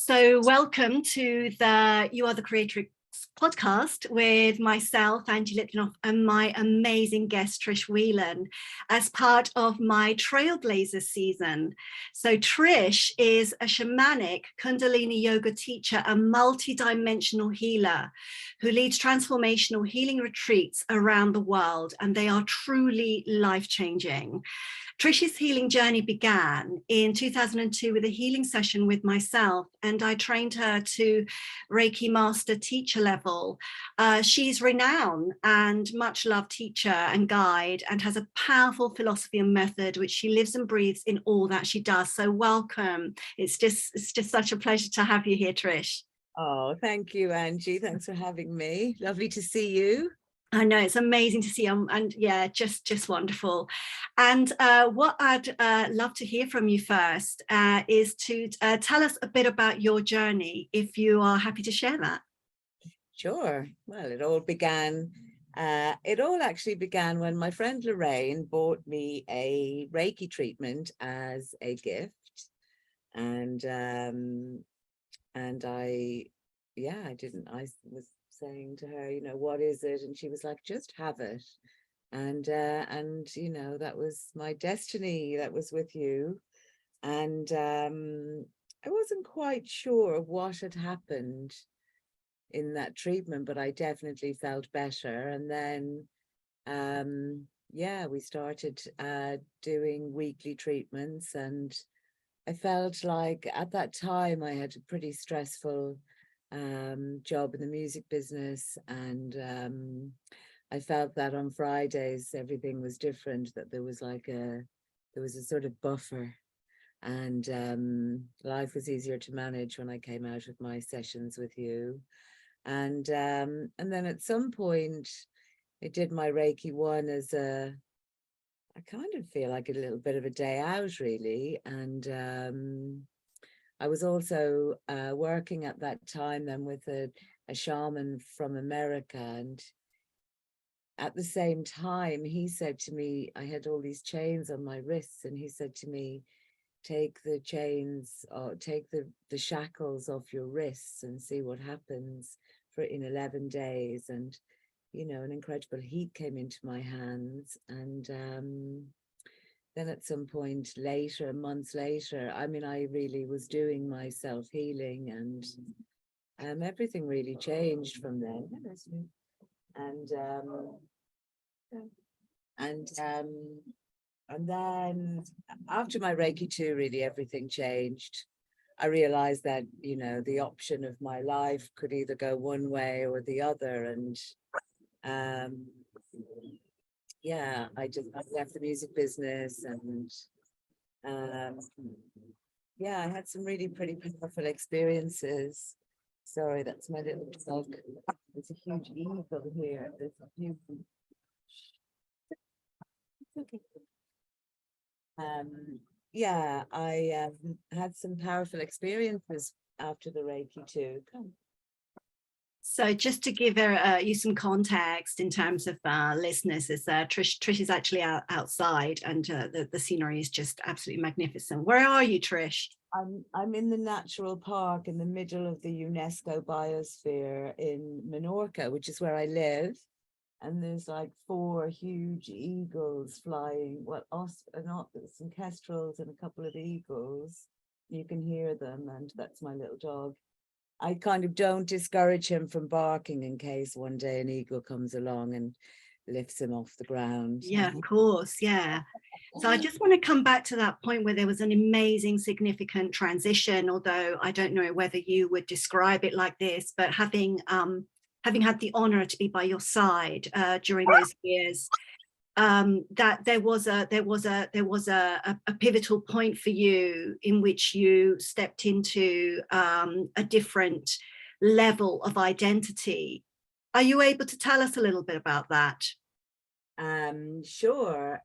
So welcome to the You Are the Creatrix podcast with myself, Angie Litvinoff, and my amazing guest, Trish Whelan, as part of my Trailblazer season. So Trish is a shamanic kundalini yoga teacher and multi-dimensional healer who leads transformational healing retreats around the world, and they are truly life-changing. Trish's healing journey began in 2002 with a healing session with myself, and I trained her to Reiki master teacher level. She's renowned and much loved teacher and guide, and has a powerful philosophy and method which she lives and breathes in all that she does. So welcome. It's just such a pleasure to have you here, Trish. Oh, thank you, Angie. Thanks for having me. Lovely to see you. I know, it's amazing to see you, and yeah, just wonderful. And what I'd love to hear from you first is to tell us a bit about your journey, if you are happy to share that. Sure. Well, it all actually began when my friend Lorraine bought me a Reiki treatment as a gift, and I was saying to her, what is it? And she was like, just have it. And that was my destiny, that was with you. And I wasn't quite sure of what had happened in that treatment, but I definitely felt better. And then we started doing weekly treatments, and I felt like at that time I had a pretty stressful job in the music business, and I felt that on Fridays everything was different, that there was a sort of buffer, and life was easier to manage when I came out of my sessions with you. And then at some point I did my Reiki 1 as I kind of feel like a little bit of a day out, really. And I was also working at that time then with a shaman from America, and at the same time he said to me, I had all these chains on my wrists, and he said to me, take the chains, or take the shackles off your wrists and see what happens in 11 days. And an incredible heat came into my hands. And then at some point later, months later, I really was doing my self-healing, and everything really changed from then. And then after my Reiki 2, really everything changed. I realized that, the option of my life could either go one way or the other. And I left the music business, and I had some really pretty powerful experiences. Sorry, that's my little dog. There's a huge eagle here. There's a huge... I had some powerful experiences after the Reiki too. So just to give you some context in terms of listeners, is Trish is actually outside, and the scenery is just absolutely magnificent. Where are you, Trish? I'm in the natural park in the middle of the UNESCO biosphere in Menorca, which is where I live. And there's like 4 huge eagles flying, some kestrels and a couple of eagles. You can hear them, and that's my little dog. I kind of don't discourage him from barking in case one day an eagle comes along and lifts him off the ground. Yeah, of course. Yeah. So I just want to come back to that point where there was an amazing, significant transition, although I don't know whether you would describe it like this, but having had the honor to be by your side during those years, that there was a pivotal point for you in which you stepped into a different level of identity. Are you able to tell us a little bit about that? Sure.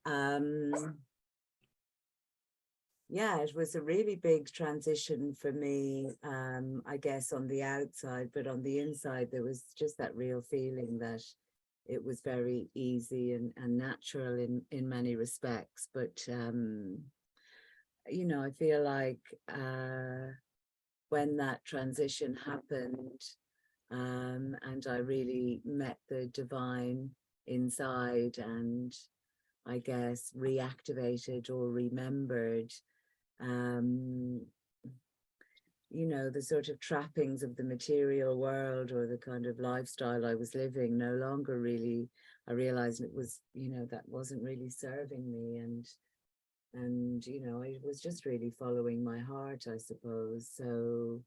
It was a really big transition for me, I guess, on the outside, but on the inside there was just that real feeling that it was very easy and natural in many respects. But I feel like when that transition happened, and I really met the divine inside, and I guess reactivated or remembered, you know, the sort of trappings of the material world or the kind of lifestyle I was living no longer really, I realized it was, you know, that wasn't really serving me. And you know, I was just really following my heart, I suppose. So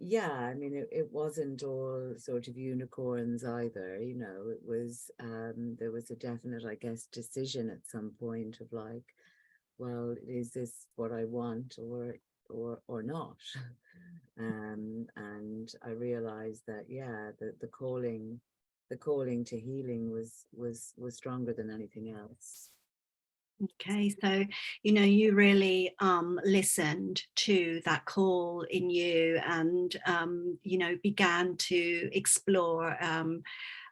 yeah, I mean, it wasn't all sort of unicorns either, you know. It was there was a definite, I guess, decision at some point of like, well, is this what I want or not? And I realized that, yeah, the calling to healing was stronger than anything else. Okay, so you know, you really listened to that call in you, and you know, began to explore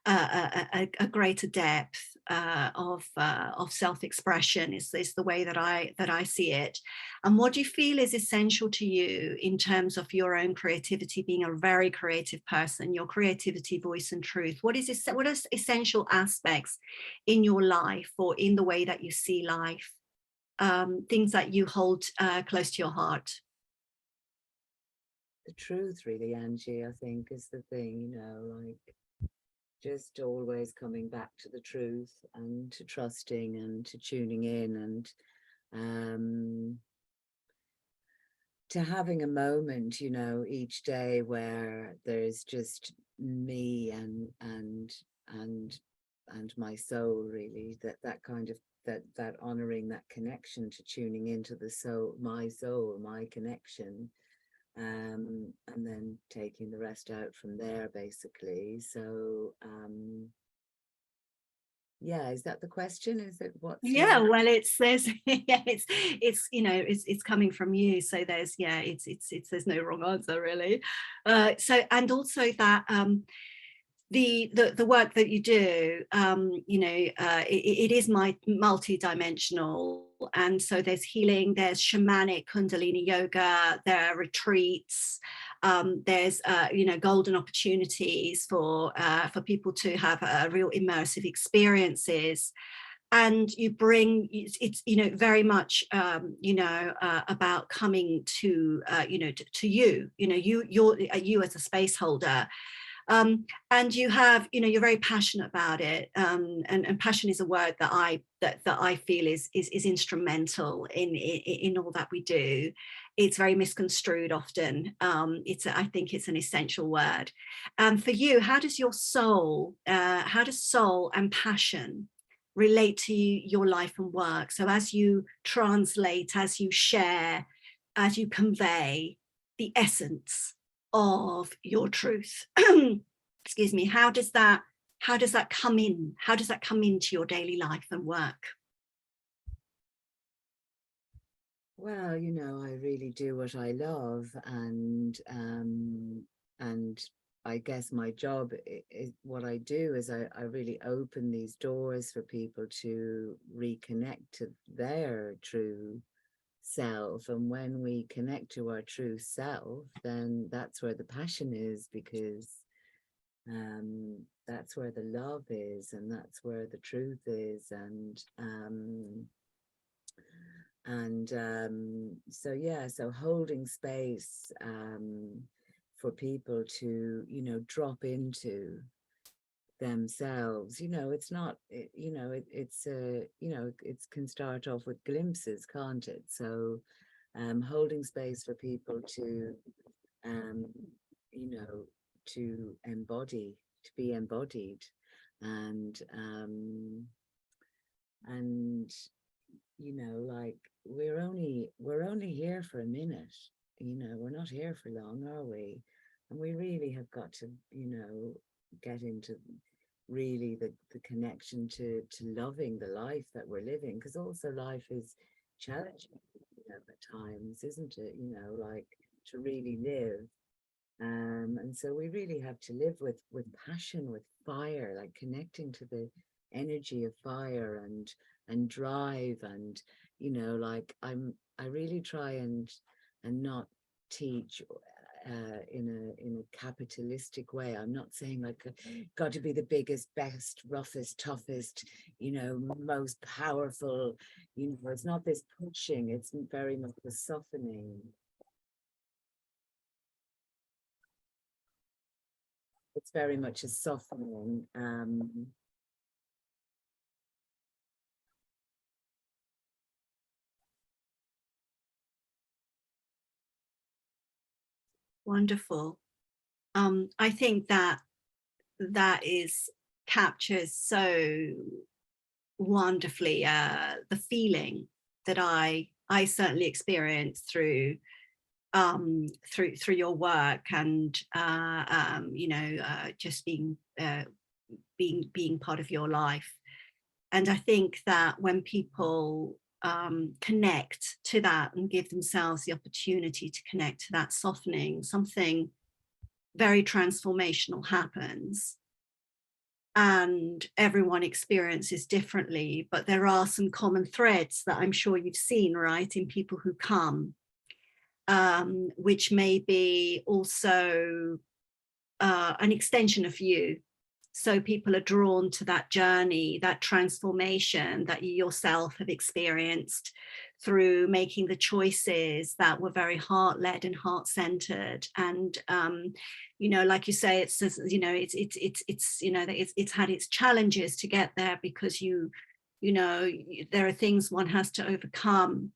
a greater depth of self-expression. Is the way that I see it. And what do you feel is essential to you in terms of your own creativity, being a very creative person, your creativity, voice, and truth? What are essential aspects in your life or in the way that you see life? Things that you hold close to your heart. The truth, really, Angie, I think is the thing, you know, like just always coming back to the truth and to trusting and to tuning in, and to having a moment, you know, each day where there's just me and my soul, really, that kind of that honoring that connection, to tuning into the soul, my connection, and then taking the rest out from there, basically. So yeah, is that the question? Is it what's Yeah, well, there's yeah, it's you know, it's coming from you, so there's, yeah, it's there's no wrong answer really. So, and also that the work that you do, you know, it is multi-dimensional, and so there's healing, there's shamanic kundalini yoga, there are retreats, there's you know, golden opportunities for people to have real immersive experiences. And you bring, it's you know, very much you know, about coming to you know, to you, you know, you as a space holder. And you have, you know, you're very passionate about it, and passion is a word that I feel is instrumental in all that we do. It's very misconstrued often. I think it's an essential word. For you, how does your soul, how does soul and passion relate to your life and work? So as you translate, as you share, as you convey the essence of your truth, excuse me, how does that come in? How does that come into your daily life and work? Well, you know, I really do what I love, and I guess my job is what I do is I really open these doors for people to reconnect to their true self. And when we connect to our true self, then that's where the passion is, because that's where the love is, and that's where the truth is. And so yeah, so holding space for people to, you know, drop into themselves. You know, it's not, you know, it's you know, it can start off with glimpses, can't it? So holding space for people to um you know, to be embodied, and and you know, like we're only here for a minute, you know, we're not here for long, are we? And we really have got to, you know, get into really the connection to loving the life that we're living, because also life is challenging, you know, at times, isn't it? You know, like to really live. And so we really have to live with passion, with fire, like connecting to the energy of fire and drive. And you know, like I really try and and not teach in a capitalistic way. I'm not saying like got to be the biggest, best, roughest, toughest, you know, most powerful, you know. It's not this pushing, it's very much the softening. It's very much a softening. Wonderful. I think that captures so wonderfully the feeling that I certainly experienced through your work, and you know, just being part of your life. And I think that when people connect to that and give themselves the opportunity to connect to that softening, something very transformational happens. And everyone experiences differently, but there are some common threads that I'm sure you've seen, right, in people who come, which may be also an extension of you. So people are drawn to that journey, that transformation that you yourself have experienced through making the choices that were very heart-led and heart-centered. And you know, like you say, it's, you know, it's you know, it's had its challenges to get there, because you know, there are things one has to overcome.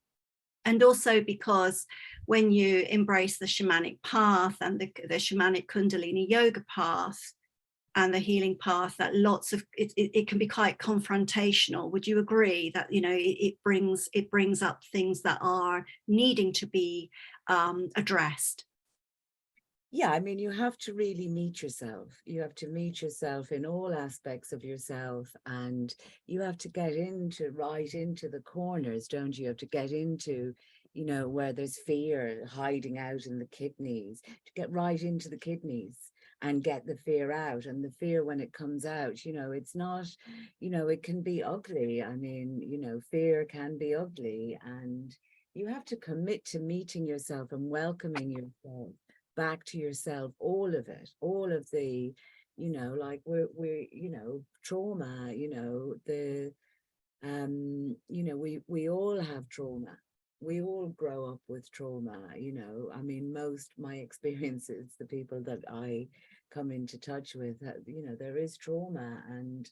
And also because when you embrace the shamanic path and the shamanic kundalini yoga path and the healing path, that lots of it can be quite confrontational. Would you agree that, you know, it brings up things that are needing to be addressed? Yeah, I mean, you have to really meet yourself. You have to meet yourself in all aspects of yourself, and you have to get right into the corners, don't you? You have to get into, you know, where there's fear hiding out in the kidneys, to get right into the kidneys and get the fear out. And the fear, when it comes out, you know, it's not, you know, it can be ugly. I mean, you know, fear can be ugly, and you have to commit to meeting yourself and welcoming yourself back to yourself, all of it, all of the, you know, like we're you know, trauma, you know, the you know, we all have trauma. We all grow up with trauma, you know. I mean, most my experiences, the people that I come into touch with, you know, there is trauma. And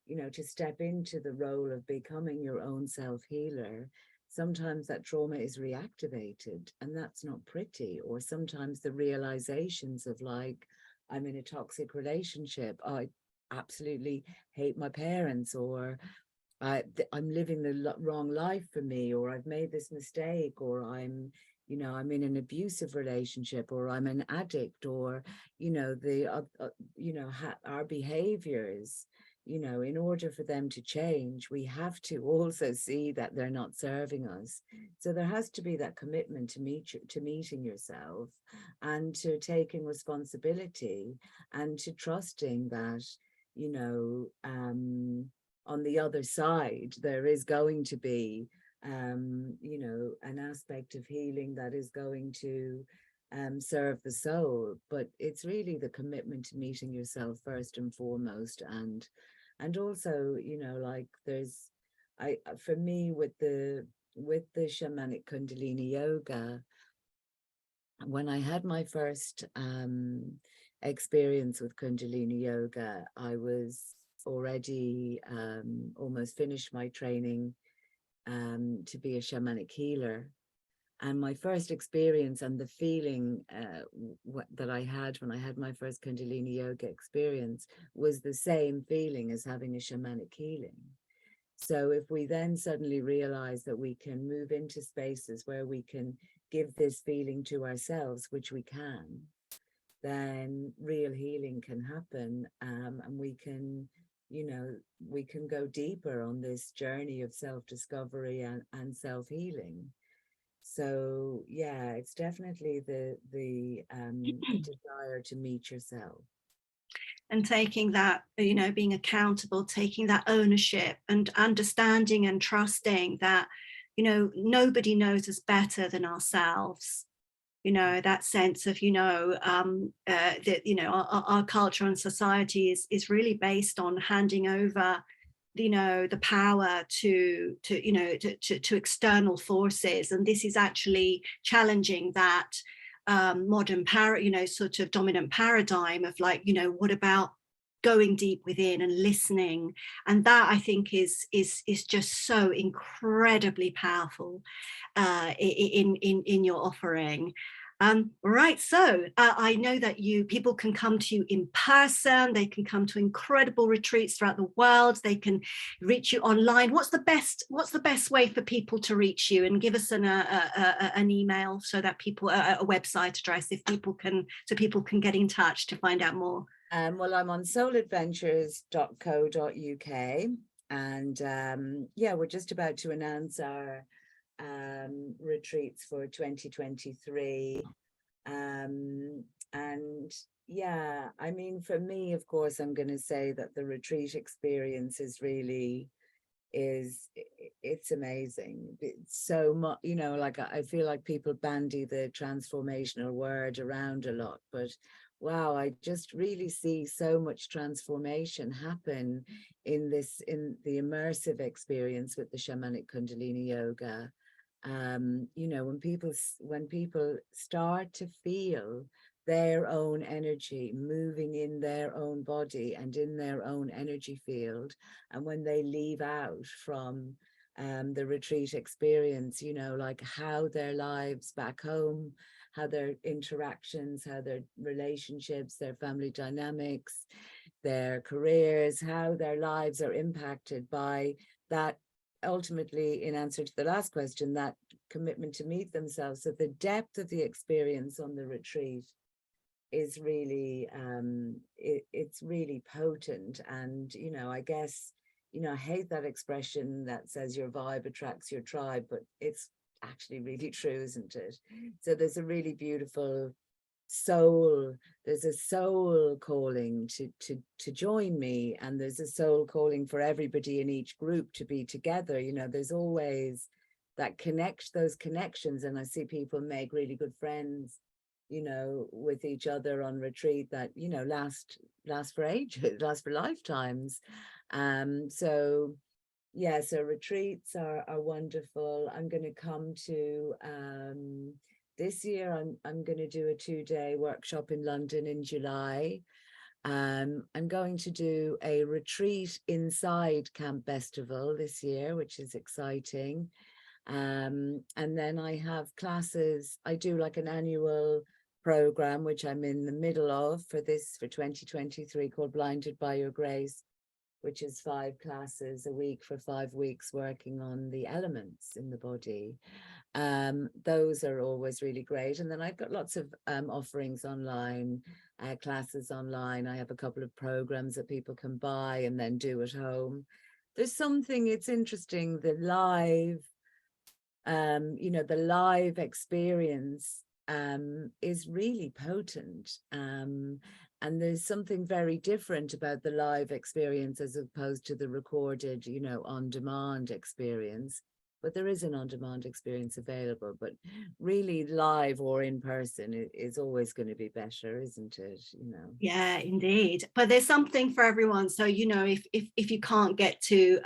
you know, to step into the role of becoming your own self-healer, sometimes that trauma is reactivated, and that's not pretty. Or sometimes the realizations of, like, I'm in a toxic relationship, I absolutely hate my parents, or I'm living the wrong life for me, or I've made this mistake, or I'm, you know, I'm in an abusive relationship, or I'm an addict, or, you know, you know, our behaviors, you know, in order for them to change, we have to also see that they're not serving us. So there has to be that commitment to meeting yourself, and to taking responsibility, and to trusting that, you know, on the other side, there is going to be, you know, an aspect of healing that is going to serve the soul. But it's really the commitment to meeting yourself first and foremost. And also, you know, like for me, with the shamanic kundalini yoga, when I had my first experience with kundalini yoga, I was already almost finished my training to be a shamanic healer. And my first experience and the feeling that I had when I had my first kundalini yoga experience was the same feeling as having a shamanic healing. So if we then suddenly realize that we can move into spaces where we can give this feeling to ourselves, which we can, then real healing can happen. And we can, you know, we can go deeper on this journey of self-discovery and self-healing. So yeah, it's definitely the desire to meet yourself. And taking that, you know, being accountable, taking that ownership, and understanding and trusting that you know, nobody knows us better than ourselves. You know, that sense of, you know, that, you know, our culture and society is really based on handing over, you know, the power to you know, to external forces. And this is actually challenging that modern you know, sort of dominant paradigm of like, you know, what about going deep within and listening? And that, I think, is just so incredibly powerful in your offering. Right, so I know that people can come to you in person, they can come to incredible retreats throughout the world, they can reach you online. What's the best way for people to reach you? And give us an email so that people, a website address, if people can, so people can get in touch to find out more. Well, I'm on souladventures.co.uk, and yeah, we're just about to announce our retreats for 2023, and yeah, I mean, for me, of course, I'm going to say that the retreat experience is really it's amazing. It's so much, you know, like I feel like people bandy the transformational word around a lot, but wow, I just really see so much transformation happen in the immersive experience with the shamanic kundalini yoga. You know, when people start to feel their own energy moving in their own body and in their own energy field, and when they leave out from the retreat experience, you know, like how their lives back home, how their interactions, how their relationships, their family dynamics, their careers, how their lives are impacted by that, ultimately, in answer to the last question, that commitment to meet themselves. So the depth of the experience on the retreat is really it's really potent. And you know, I guess, you know, I hate that expression that says your vibe attracts your tribe, but it's actually really true, isn't it? So there's a really beautiful there's a soul calling to join me, and there's a soul calling for everybody in each group to be together. You know, there's always that those connections, and I see people make really good friends, you know, with each other on retreat that, you know, last for ages, last for lifetimes. So yeah, so retreats are wonderful. I'm going to come to this year I'm going to do a 2-day workshop in London in July. I'm going to do a retreat inside Camp Festival this year, which is exciting. And then I have classes. I do like an annual program, which I'm in the middle of for 2023, called Blinded by Your Grace, which is 5 classes a week for 5 weeks, working on the elements in the body. Those are always really great. And then I've got lots of offerings online, classes online. I have a couple of programs that people can buy and then do at home. There's something, it's interesting, the live, you know, the live experience is really potent. And there's something very different about the live experience as opposed to the recorded, you know, on-demand experience. But there is an on-demand experience available, but really live or in person is always going to be better, isn't it? You know. Yeah, indeed. But there's something for everyone. So, you know, if you can't get to,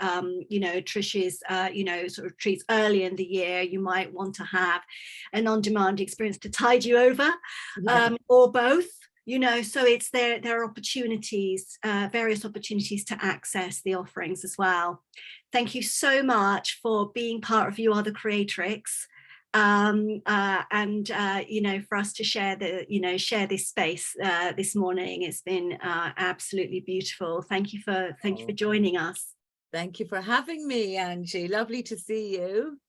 you know, Trish's, you know, sort of retreats early in the year, you might want to have an on-demand experience to tide you over, or both. You know, so it's there are opportunities, various opportunities to access the offerings as well. Thank you so much for being part of You Are the Creatrix, and you know, for us to share this space this morning. It's been absolutely beautiful. Thank you for joining us. Thank you for having me, Angie. Lovely to see you.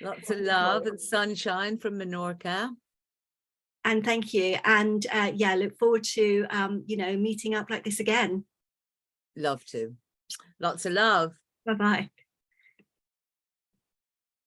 Lots of love and sunshine from Menorca. And thank you. And yeah, look forward to, you know, meeting up like this again. Love to. Lots of love. Bye-bye.